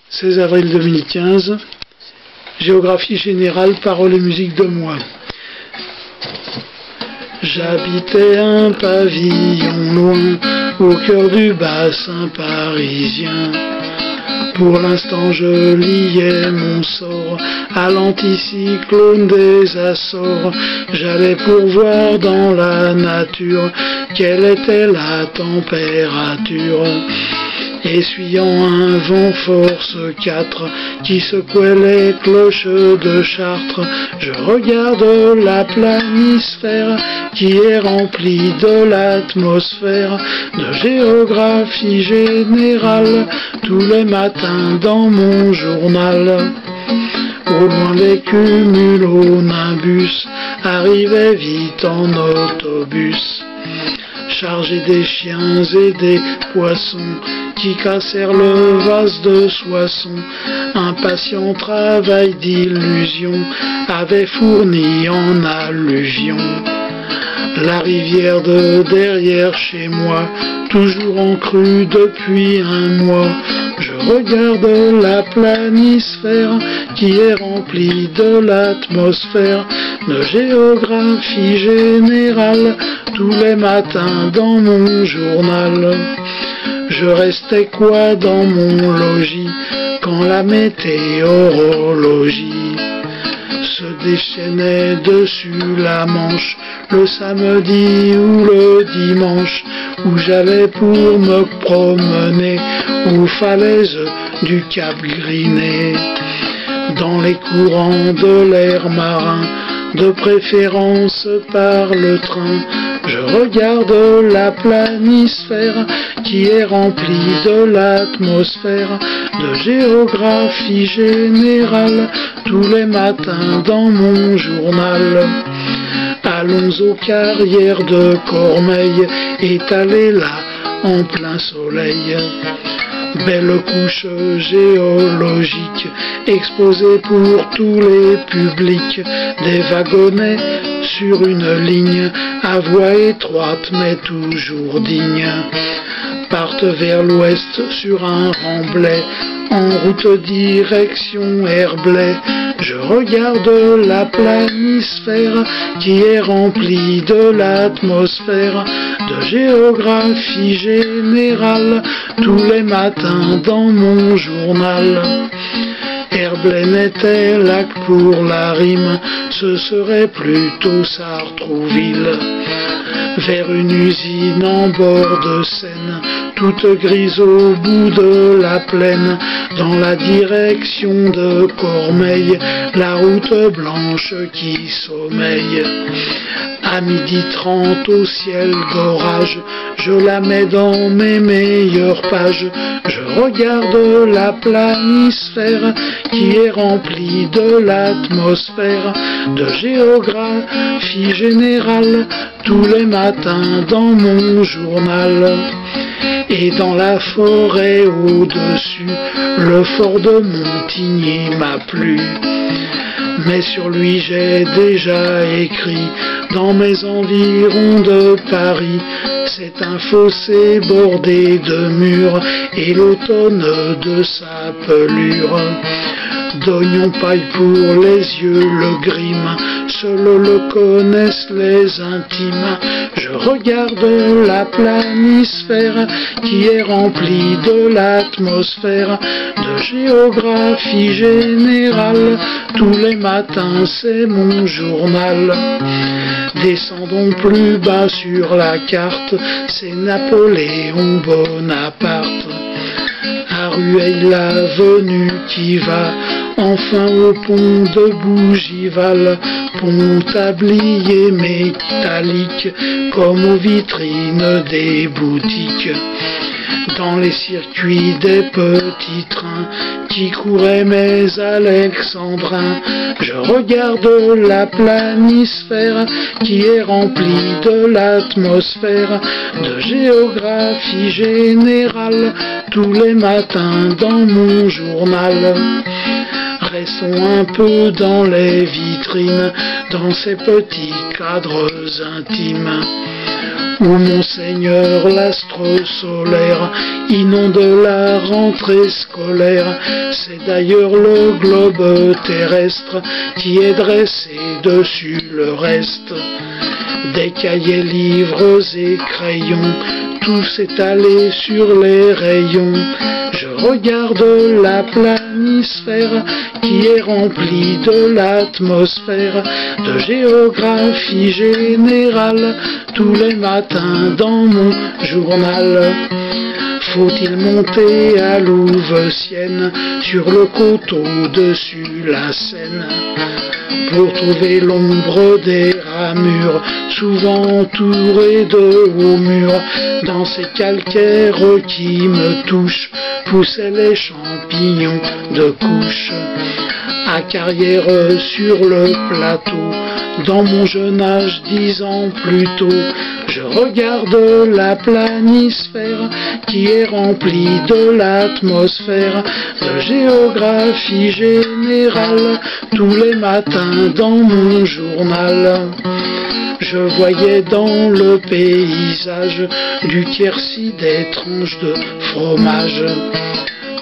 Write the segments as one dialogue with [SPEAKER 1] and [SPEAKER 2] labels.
[SPEAKER 1] 16 avril 2015, géographie générale, paroles et musique de moi. J'habitais un pavillon loin, au cœur du bassin parisien. Pour l'instant je liais mon sort à l'anticyclone des Açores. J'allais pour voir dans la nature quelle était la température. Essuyant un vent force 4 qui secouait les cloches de Chartres, je regarde la planisphère qui est remplie de l'atmosphère de géographie générale tous les matins dans mon journal. Au loin les cumulonimbus arrivaient vite en autobus, chargés des chiens et des poissons qui cassèrent le vase de Soissons. Un patient travail d'illusion avait fourni en alluvion la rivière de derrière chez moi, toujours en crue depuis un mois. Je regarde la planisphère qui est remplie de l'atmosphère de géographie générale tous les matins dans mon journal. Je restais quoi dans mon logis quand la météorologie se déchaînait dessus la Manche le samedi ou le dimanche, où j'allais pour me promener aux falaises du Cap Griné. Dans les courants de l'air marin, de préférence par le train, je regarde la planisphère qui est remplie de l'atmosphère de géographie générale tous les matins dans mon journal. Allons aux carrières de Cormeilles, étalées là en plein soleil. Belle couche géologique, exposée pour tous les publics, des wagonnets sur une ligne, à voie étroite mais toujours digne, partent vers l'ouest sur un remblai, en route direction Herblay. Je regarde la planisphère qui est remplie de l'atmosphère de géographie générale tous les matins dans mon journal. Herblay n'était là que pour la rime, ce serait plutôt Sartrouville. Vers une usine en bord de Seine, toute grise au bout de la plaine, dans la direction de Cormeilles, la route blanche qui sommeille. À 12h30 au ciel d'orage, je la mets dans mes meilleures pages. Je regarde la planisphère qui est remplie de l'atmosphère de géographie générale tous les matins dans mon journal. Et dans la forêt au-dessus, le fort de Montigny m'a plu. Mais sur lui j'ai déjà écrit dans mes environs de Paris. C'est un fossé bordé de murs et l'automne de sa pelure. D'oignons paille pour les yeux le grime, seuls le connaissent les intimes. Je regarde la planisphère qui est remplie de l'atmosphère de géographie générale tous les matins, c'est mon journal. Descendons plus bas sur la carte, c'est Napoléon Bonaparte. À Rueil l'avenue qui va enfin au pont de Bougival, pont tablier métallique comme aux vitrines des boutiques. Dans les circuits des petits trains qui couraient mes alexandrins, je regarde la planisphère qui est remplie de l'atmosphère de géographie générale tous les matins dans mon journal. Restons un peu dans les vitrines, dans ces petits cadres intimes, où Monseigneur l'astre solaire inonde la rentrée scolaire. C'est d'ailleurs le globe terrestre qui est dressé dessus le reste. Des cahiers, livres et crayons, tout s'étalé sur les rayons. Je regarde la planisphère qui est remplie de l'atmosphère, de géographie générale, tous les matins dans mon journal. Faut-il monter à Louveciennes, sur le coteau dessus la Seine, pour trouver l'ombre des ramures, souvent entourées de hauts murs? Dans ces calcaires qui me touchent, poussaient les champignons de couche. À Carrière sur le plateau, dans mon jeune âge 10 ans plus tôt, je regarde la planisphère qui est remplie de l'atmosphère, de géographie générale, tous les matins dans mon journal. Je voyais dans le paysage du Quercy des tranches de fromage,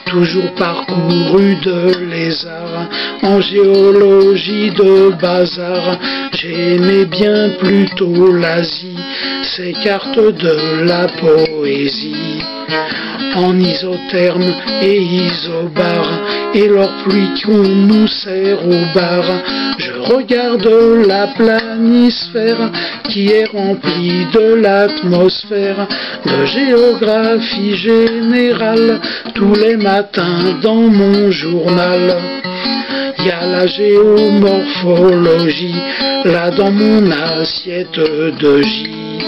[SPEAKER 1] toujours parcouru de lézards, en géologie de bazar. J'aimais bien plutôt l'Asie, ces cartes de la poésie, en isotherme et isobar, et leur pluie qu'on nous sert au bar. Je regarde la planisphère qui est remplie de l'atmosphère, de géographie générale, tous les matins dans mon journal. Y a la géomorphologie, là dans mon assiette de gis.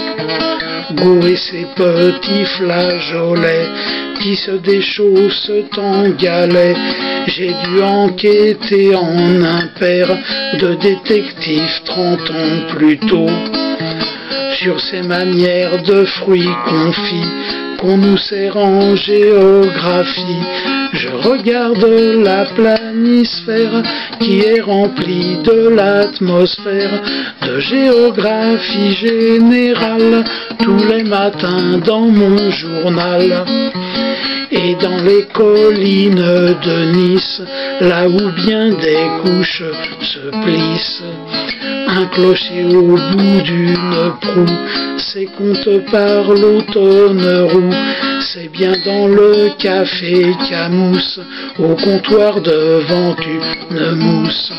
[SPEAKER 1] Goût et ses petits flageolets qui se déchaussent en galets. J'ai dû enquêter en impair de détective 30 ans plus tôt, sur ces manières de fruits confits qu'on nous sert en géographie. Je regarde la planisphère qui est remplie de l'atmosphère, de géographie générale, tous les matins dans mon journal. Et dans les collines de Nice, là où bien des couches se plissent, un clocher au bout d'une proue, ses contes par l'automne roux. C'est bien dans le café Camousse, au comptoir devant une mousse,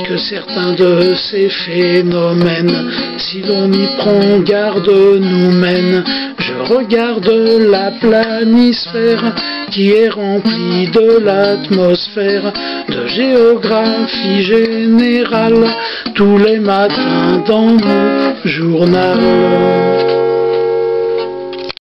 [SPEAKER 1] que certains de ces phénomènes, si l'on y prend garde, nous mènent. Je regarde la planisphère qui est remplie de l'atmosphère, de géographie générale, tous les matins dans mon journal.